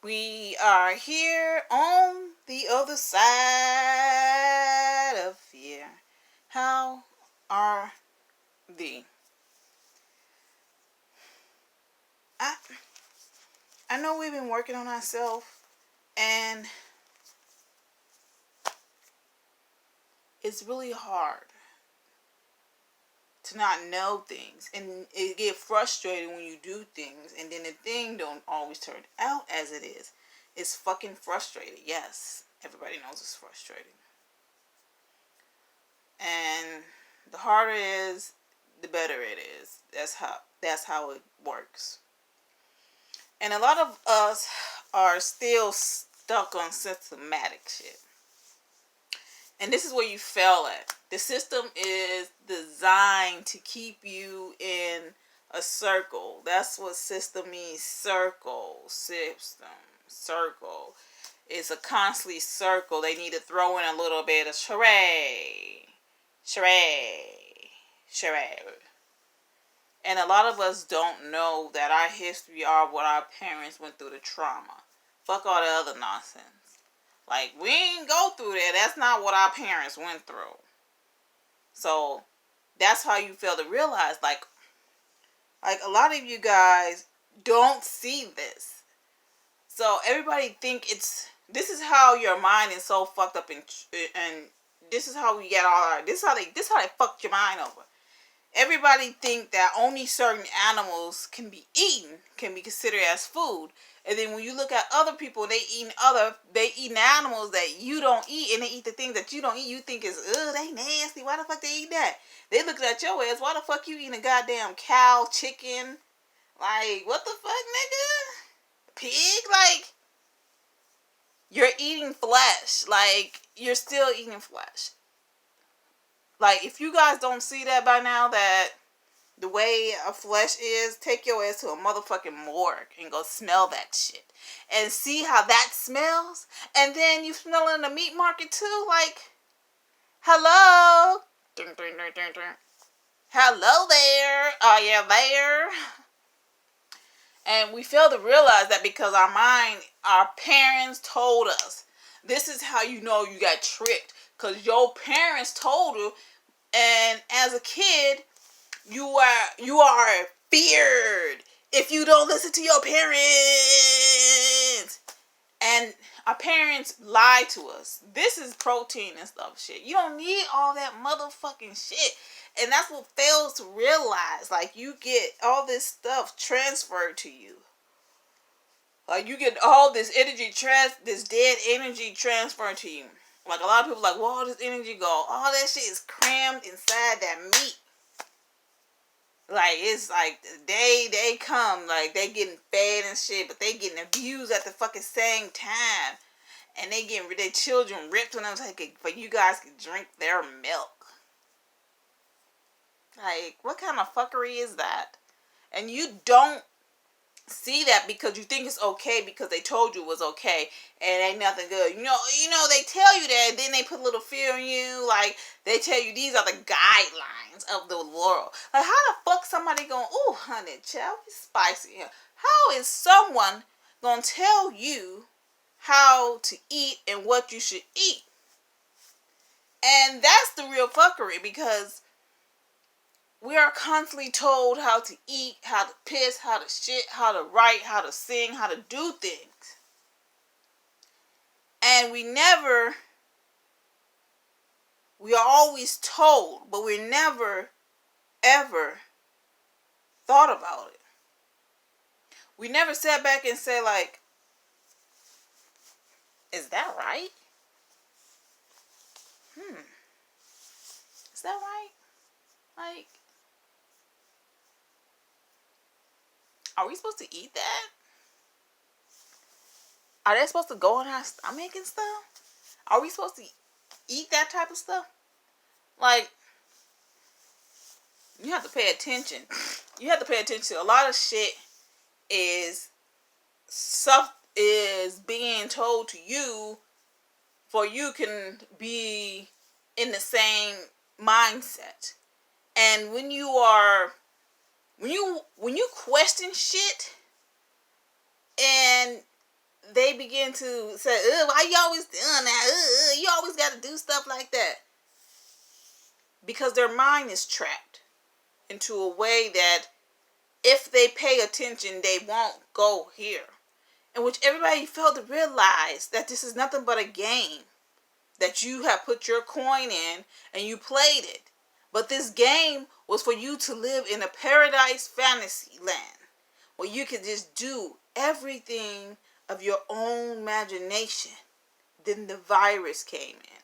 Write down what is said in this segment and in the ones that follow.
We are here on the other side of fear. How are thee? I I know we've been working on ourselves, and it's really hard to not know things, and it get frustrating when you do things and then the thing don't always turn out as it is. It's fucking frustrating. Yes, everybody knows it's frustrating. And the harder it is, the better it is. That's how it works. And a lot of us are still stuck on systematic shit. And this is where you fail at. The system is designed to keep you in a circle. That's what system means. Circle. System. Circle. It's a constantly circle. They need to throw in a little bit of charade. Charade. Charade. And a lot of us don't know that our history are what our parents went through, the trauma. Fuck all the other nonsense. Like, we ain't go through that. That's not what our parents went through. So, that's how you fail to realize, like a lot of you guys don't see this. So, everybody think this is how your mind is so fucked up, and this is how we get all our, this is how they fucked your mind over. Everybody think that only certain animals can be eaten, can be considered as food. And then when you look at other people, they eating animals that you don't eat, and they eat the things that you don't eat. You think is, they nasty. Why the fuck they eat that? They looking at your ass. Why the fuck you eating a goddamn cow, chicken? Like, what the fuck, nigga? Pig? Like, you're eating flesh. Like, you're still eating flesh. Like, if you guys don't see that by now, that the way a flesh is, take your ass to a motherfucking morgue and go smell that shit. And see how that smells. And then you smell it in the meat market too. Like, hello? Hello there. Are you there? And we fail to realize that because our parents told us. This is how you know you got tricked. Because your parents told you. And as a kid, you are feared if you don't listen to your parents. And our parents lie to us. This is protein and stuff shit. You don't need all that motherfucking shit. And that's what fails to realize. Like, you get all this stuff transferred to you. Like, you get all this this dead energy transferred to you. Like, a lot of people like, where all this energy go? All that shit is crammed inside that meat. Like, it's like they come, like, they getting fed and shit, but they getting abused at the fucking same time. And they getting their children ripped when I'm like, but you guys can drink their milk. Like, what kind of fuckery is that? And you don't see that because you think it's okay because they told you it was okay and ain't nothing good. You know, they tell you that, and then they put a little fear in you. Like, they tell you these are the guidelines of the world. Like, how the fuck somebody going, ooh, honey, child, it's spicy here. How is someone gonna tell you how to eat and what you should eat? And that's the real fuckery, because we are constantly told how to eat, how to piss, how to shit, how to write, how to sing, how to do things. And we are always told, but we never, ever thought about it. We never sat back and said, like, is that right? Is that right? Like, are we supposed to eat that? Are they supposed to go in our stomach and stuff? Are we supposed to eat that type of stuff? Like, you have to pay attention. You have to pay attention. A lot of shit is being told to you for you can be in the same mindset. And when you question shit and they begin to say, why you always doing that? You always got to do stuff like that. Because their mind is trapped into a way that if they pay attention, they won't go here. In which everybody failed to realize that this is nothing but a game. That you have put your coin in and you played it. But this game was for you to live in a paradise fantasy land. Where you could just do everything of your own imagination. Then the virus came in.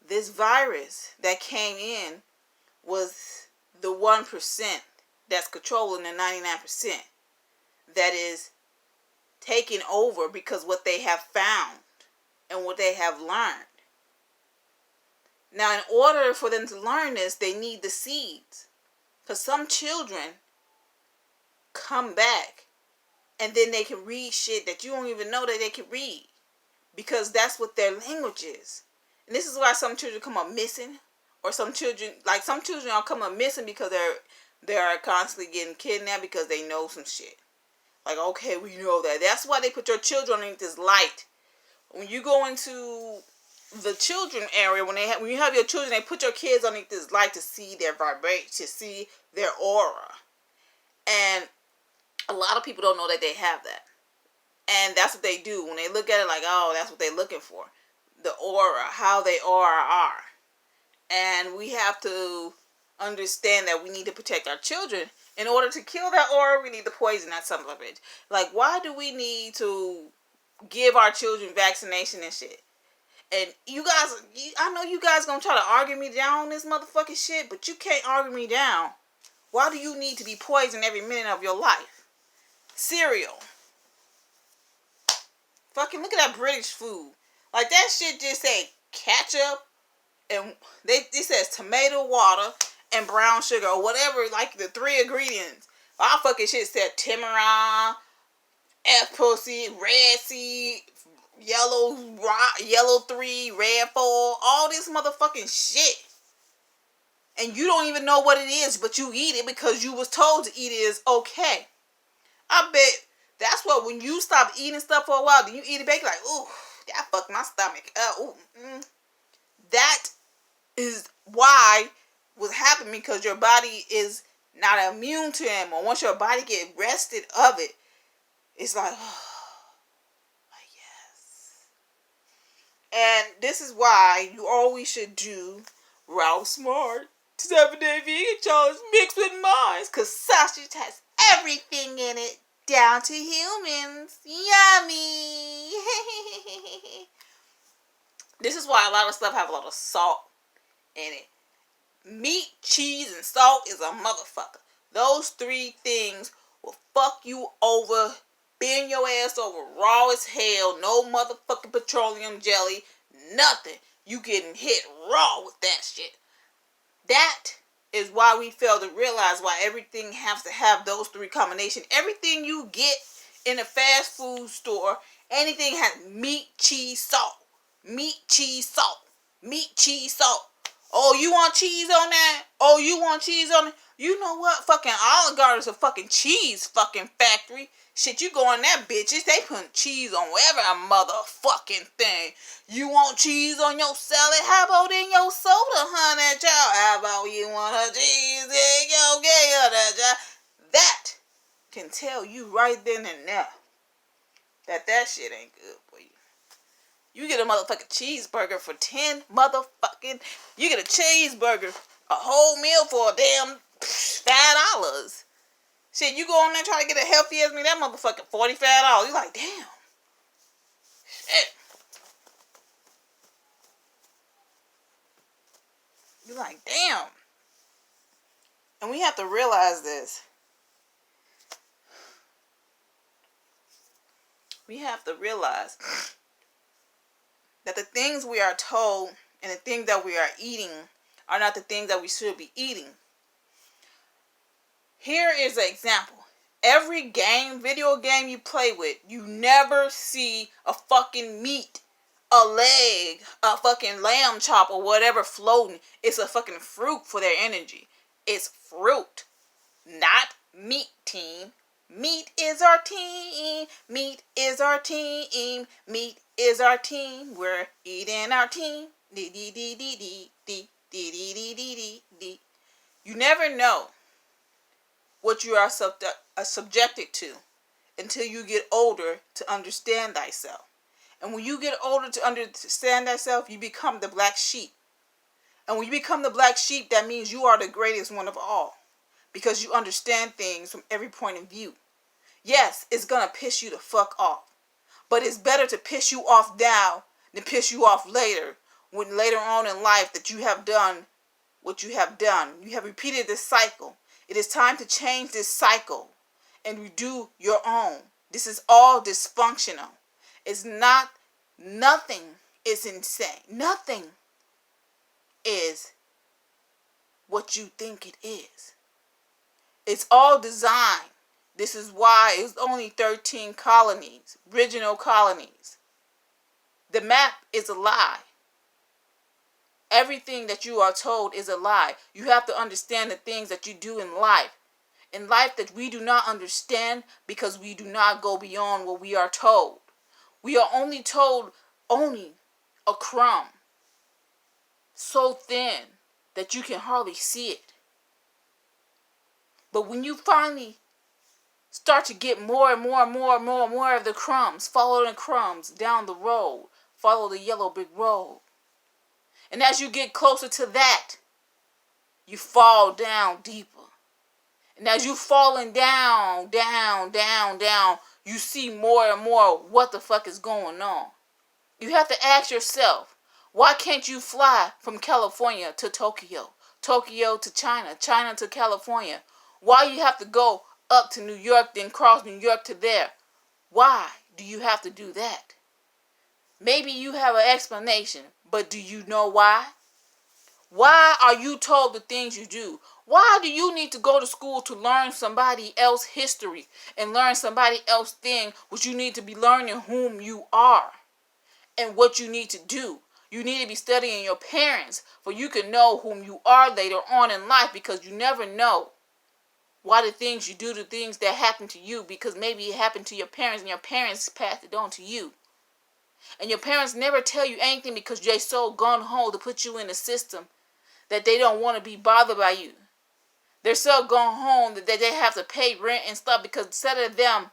This virus that came in was the 1% that's controlling the 99%. That is taking over because what they have found and what they have learned. Now, in order for them to learn this, they need the seeds. Because some children come back and then they can read shit that you don't even know that they can read. Because that's what their language is. And this is why some children come up missing. Or some children are come up missing because they're constantly getting kidnapped because they know some shit. Like, okay, we know that. That's why they put your children underneath this light. When you go into the children area, when you have your children, they put your kids underneath this light to see their vibration, to see their aura. And a lot of people don't know that they have that. And that's what they do. When they look at it like, oh, that's what they're looking for. The aura, how they are. And we have to understand that we need to protect our children. In order to kill that aura, we need to poison that son of a bitch. Like, why do we need to give our children vaccination and shit? And you guys, I know you guys gonna try to argue me down on this motherfucking shit, but you can't argue me down. Why do you need to be poisoned every minute of your life? Cereal. Fucking look at that British food. Like, that shit just say ketchup, and it says tomato water and brown sugar, or whatever, like the 3 ingredients. Our fucking shit said tamarind, apple seed, red seed, yellow 3, red 4, all this motherfucking shit. And you don't even know what it is, but you eat it because you was told to eat it is okay. I bet that's what, when you stop eating stuff for a while, then you eat it back like, ooh, that fucked my stomach up. That is why was happening, because your body is not immune to him. Or once your body get rested of it, it's like, oh, yes. And this is why you always should do Ralph Smart 7-Day Vegan Challenge mixed with mine, because sausage has everything in it, down to humans. Yummy. This is why a lot of stuff have a lot of salt in it. Meat, cheese, and salt is a motherfucker. Those 3 things will fuck you over, bend your ass over raw as hell. No motherfucking petroleum jelly, nothing. You getting hit raw with that shit. That is why we fail to realize why everything has to have those 3 combinations. Everything you get in a fast food store, anything has meat, cheese, salt. Meat, cheese, salt. Meat, cheese, salt. Oh, you want cheese on that? Oh, you want cheese on it? You know what? Fucking Olive Garden is a fucking cheese fucking factory. Shit, you go in there, bitches. They put cheese on every motherfucking thing. You want cheese on your salad? How about in your soda, honey, child? How about you want a cheese in your gator, child? That can tell you right then and there that shit ain't good for you. You get a motherfucking cheeseburger for 10 motherfucking... You get a cheeseburger, a whole meal for a damn $5. Shit, you go on there try to get a healthy as me, that motherfucking $45. You like, damn. Shit. You like, damn. And we have to realize this. We have to realize that the things we are told and the things that we are eating are not the things that we should be eating. Here is an example. Every video game you play with, you never see a fucking meat, a leg, a fucking lamb chop or whatever floating. It's a fucking fruit for their energy. It's fruit, not meat, team. Meat is our team. Meat is our team. Meat is our team. We're eating our team. Dee dee dee dee dee dee dee dee dee dee dee. You never know what you are subjected to until you get older to understand thyself. And when you get older to understand thyself, you become the black sheep. And when you become the black sheep, that means you are the greatest one of all. Because you understand things from every point of view. Yes, it's going to piss you the fuck off. But it's better to piss you off now than piss you off later. When later on in life that you have done what you have done. You have repeated this cycle. It is time to change this cycle and do your own. This is all dysfunctional. It's not, nothing is insane. Nothing is what you think it is. It's all designed. This is why it's only 13 colonies, original colonies. The map is a lie. Everything that you are told is a lie. You have to understand the things that you do in life. In life that we do not understand because we do not go beyond what we are told. We are only told only a crumb. So thin that you can hardly see it. But when you finally start to get more and more and more and more and more of the crumbs, follow the crumbs down the road, follow the yellow brick road. And as you get closer to that, you fall down deeper. And as you falling down, you see more and more what the fuck is going on. You have to ask yourself, why can't you fly from California to Tokyo, Tokyo to China, China to California? Why you have to go up to New York, then cross New York to there? Why do you have to do that? Maybe you have an explanation, but do you know why? Why are you told the things you do? Why do you need to go to school to learn somebody else's history and learn somebody else's thing, which you need to be learning whom you are and what you need to do? You need to be studying your parents for you can know whom you are later on in life, because you never know why the things you do, the things that happen to you, because maybe it happened to your parents and your parents passed it on to you. And your parents never tell you anything because they're so gung-ho to put you in a system that they don't want to be bothered by you. They're so gung-ho that they have to pay rent and stuff, because instead of them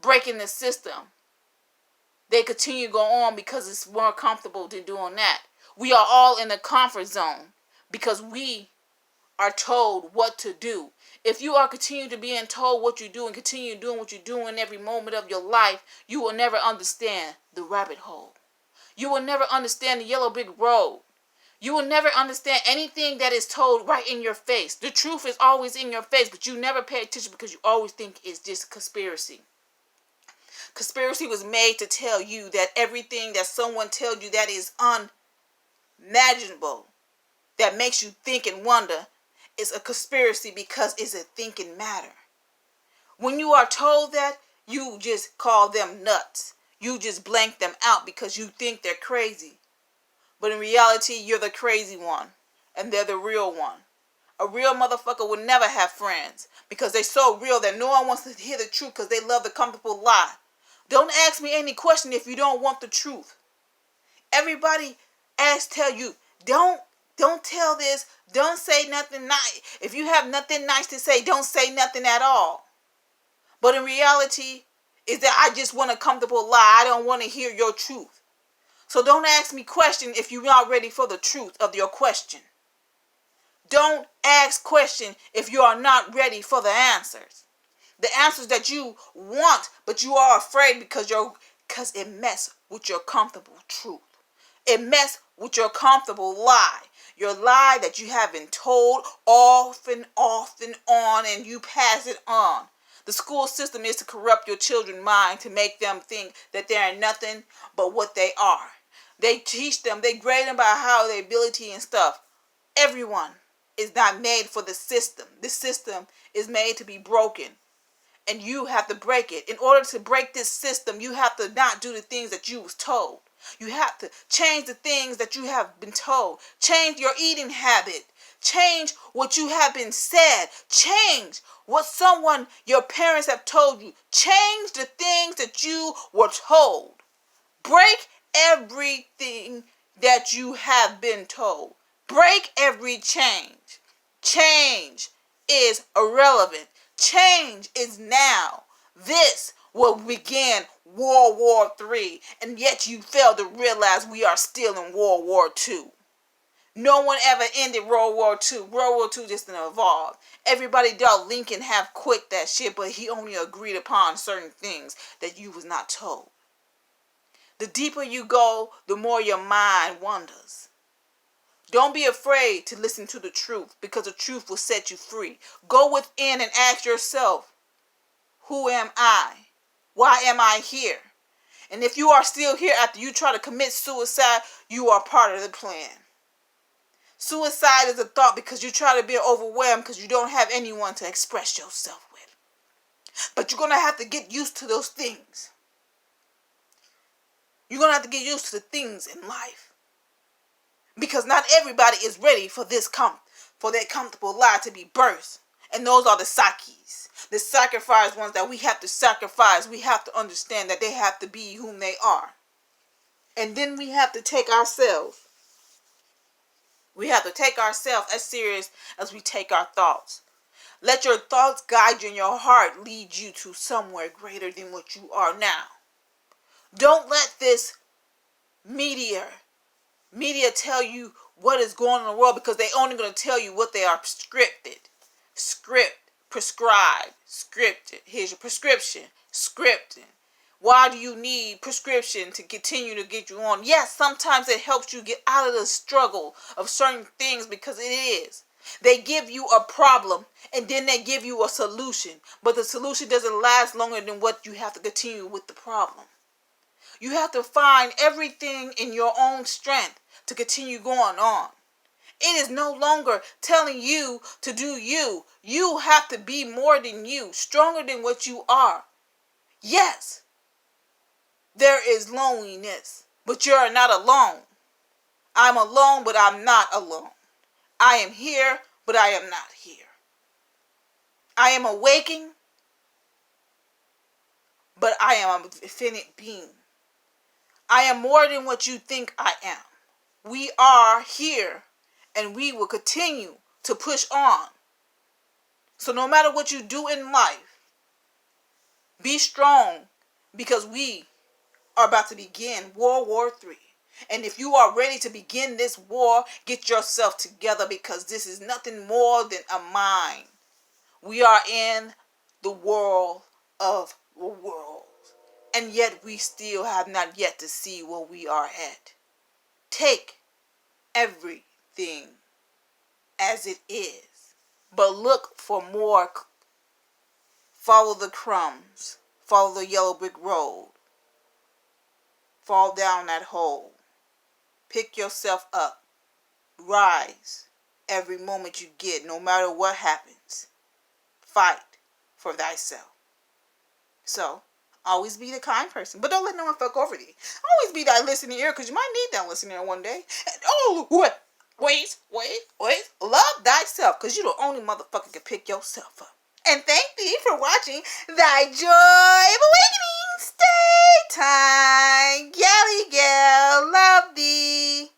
breaking the system, they continue to go on because it's more comfortable than doing that. We are all in the comfort zone because we are told what to do. If you are continuing to being told what you do and continue doing what you do in every moment of your life, you will never understand the rabbit hole. You will never understand the yellow brick road. You will never understand anything that is told right in your face. The truth is always in your face, but you never pay attention because you always think it's just conspiracy. Conspiracy was made to tell you that everything that someone tells you that is unimaginable, that makes you think and wonder, is a conspiracy because it's a thinking matter. When you are told that, you just call them nuts. You just blank them out because you think they're crazy. But in reality, you're the crazy one, and they're the real one. A real motherfucker will never have friends because they're so real that no one wants to hear the truth because they love the comfortable lie. Don't ask me any question if you don't want the truth. Everybody tell you, don't tell this, don't say nothing nice. If you have nothing nice to say, don't say nothing at all. But in reality, is that I just want a comfortable lie. I don't want to hear your truth. So don't ask me question if you're not ready for the truth of your question. Don't ask question if you are not ready for the answers. The answers that you want, but you are afraid because it mess with your comfortable truth. It mess with your comfortable lie. Your lie that you have been told often on, and you pass it on. The school system is to corrupt your children's mind to make them think that they are nothing but what they are. They teach them, they grade them by how their ability and stuff. Everyone is not made for the system. The system is made to be broken. And you have to break it. In order to break this system, you have to not do the things that you was told. You have to change the things that you have been told. Change your eating habit. Change what you have been said. Change what your parents have told you. Change the things that you were told. Break everything that you have been told. Break every change. Change is irrelevant. Change is now. This will begin World War III, and yet you fail to realize we are still in World War II. No one ever ended World War II. World War II just evolved. Everybody thought Lincoln have quit that shit, but he only agreed upon certain things that you was not told. The deeper you go, the more your mind wanders. Don't be afraid to listen to the truth, because the truth will set you free. Go within and ask yourself, who am I? Why am I here? And if you are still here after you try to commit suicide, you are part of the plan. Suicide is a thought because you try to be overwhelmed because you don't have anyone to express yourself with. But you're going to have to get used to those things. You're going to have to get used to the things in life. Because not everybody is ready for for that comfortable life to be birthed. And those are the Sakis. The sacrifice ones that we have to sacrifice. We have to understand that they have to be whom they are. And then we have to take ourselves. We have to take ourselves as serious as we take our thoughts. Let your thoughts guide you and your heart lead you to somewhere greater than what you are now. Don't let this media tell you what is going on in the world, because they're only going to tell you what they are prescribed, scripted. Here's your prescription, scripted. Why do you need prescription to continue to get you on? Yes, sometimes it helps you get out of the struggle of certain things, because it is. They give you a problem and then they give you a solution. But the solution doesn't last longer than what you have to continue with the problem. You have to find everything in your own strength to continue going on. It is no longer telling you to do you. You have to be more than you, stronger than what you are. Yes, there is loneliness, but you're not alone. I'm alone, but I'm not alone. I am here, but I am not here. I am awaking, but I am an infinite being. I am more than what you think I am. We are here, and we will continue to push on. So no matter what you do in life, be strong, because we are about to begin World War III. And if you are ready to begin this war, get yourself together, because this is nothing more than a mind. We are in the world of the world. And yet we still have not yet to see where we are at. Take everything as it is, but look for more. Follow the crumbs. Follow the yellow brick road. Fall down that hole. Pick yourself up. Rise every moment you get, no matter what happens. Fight for thyself. So, always be the kind person, but don't let no one fuck over you. Always be that listening ear, because you might need that listening ear one day. And, wait. Love thyself, because you the only motherfucker can pick yourself up. And thank thee for watching Thy Joy of Awakening. Stay time. Gally gal, love thee.